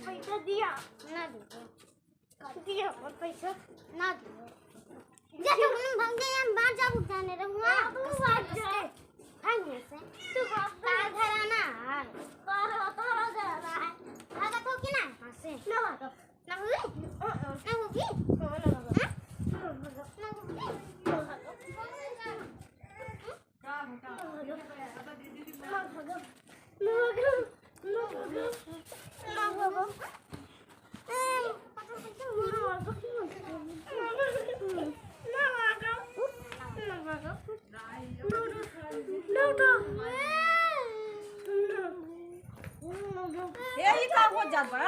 पैसा दिया ना दिया और पैसा ना दिया जब हम भाग गए हम बाहर जा जाने रहूंगा तू भाग जा भागने से तू कार घर आना है कार घर आना है भागा तो कि ना हां से ना भागो ना होगी ना होगी ये का हो जात बा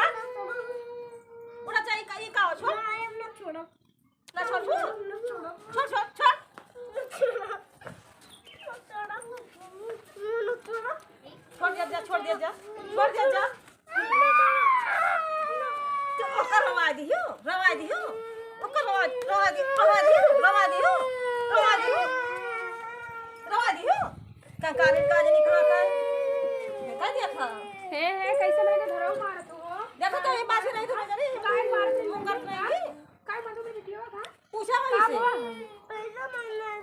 उड़ा चाहिए का ये का छोड़ ना छोड़ो ना छोड़ छोड़ छोड़ छोड़ दिया जा तो ओकर रवा दियो ओकर रवा दियो कंकाली का जनी खा का देखा हे कैसे लगे धरो मार तू हो देखो तो ये बात नहीं धरो जानी काय मारते मुंह कर नहीं काय मारतो मी वीडियो था पूछा वही से पैसा मांगना है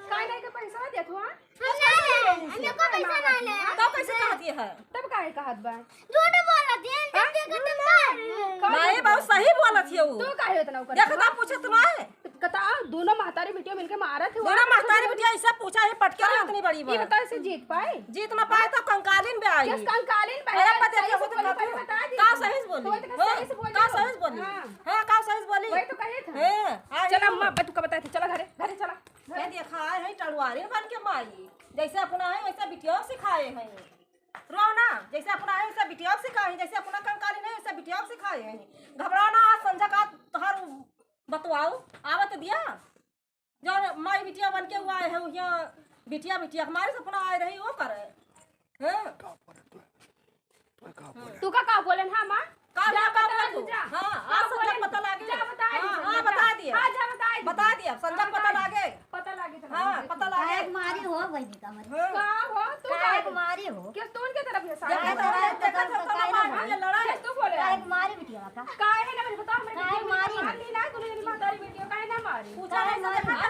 काय नहीं के पैसा देत हो हमने को पैसा ना ले तो कैसे कहती है तब काय कहत बा झूठ बोल रही है तब देखो तुम नहीं बहुत सही बोलत है वो तू काहे इतना कर देखो तो पूछत ना है कता दोनों महतारी बिटिया मिलके मारत है दोनों महतारी बिटिया ऐसा पूछा है पटके रही इतनी बड़ी ये बात बता से जीत पाए जीत ना पाए तो कंकालीन में आई किस कंकालीन पे अरे पता है वो तो बता दी का सही बोली का सही बोली हां का सही बोली वही तो कहे था हां चल अम्मा तू का बताई थी चला घरे चला ये देखा है टलवारी बन के माई जैसे अपना है वैसा बिटिया सिखाए हैं रो ना जैसे अपना है वैसा बिटिया सिखाए जैसे अपना कंकालीन है वैसा बिटिया सिखाए हैं घबराना आज संजा का तोहर बतवाओ आवत दिया जो माई बिटिया बन के हुआ है यहाँ बिटिया हमारे सपना आए रही वो करे तू का बोलन हां मां का जा का बता तू जा हां आज संजा पता लागे जा बता हां बता दिया हां जा बता दिया संजा पता लागे पता लागे तो हां पता लागे कुमारी हो वही का मत का हो तू काय कुमारी हो किस तोन के तरफ है देखा तो मार ये लड़ा तू बोले काय कुमारी बिटिया का काय है ना मुझे बता हमरे काय मारी मार ली ना तूने मेरी महतारी बेटियों काय ना मारी पूछा है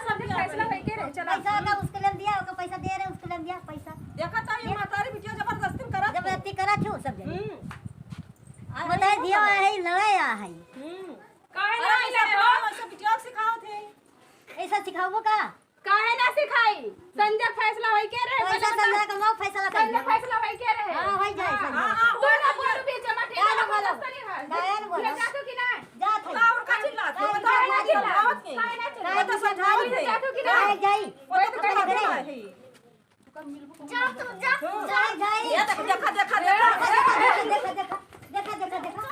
सब फैसला वही के रहे चला पैसा का उसके लिए दिया उसका पैसा दे रहे उसके लिए दिया पैसा देखा तो ये मातारी बिटिया जबरदस्ती करा जबरदस्ती करा क्यों सब जगह बता दिया है लड़ाई है काय अरे ना ऐसा बिटिया सिखाओ थे ऐसा सिखाओ का काहे ना सिखाई संजय फैसला होई के रहे पैसा संजा कमाओ फैसला कर संजय फैसला होई के रहे हां होई जाए संजा तू ना बोल भी जमा ठीक गाना है बोलो। गायन बोलो। जा तो कि ना जा थे और का चिल्ला काय बता ना चिल्ला। आवत के काहे ना काय चल तो समझाई थे। जा तो कि ना काय जाई वो तो काय करा करे है जा तू जा जाई ये देखा देखा देखा देखा देखा देखा देखा देखा देखा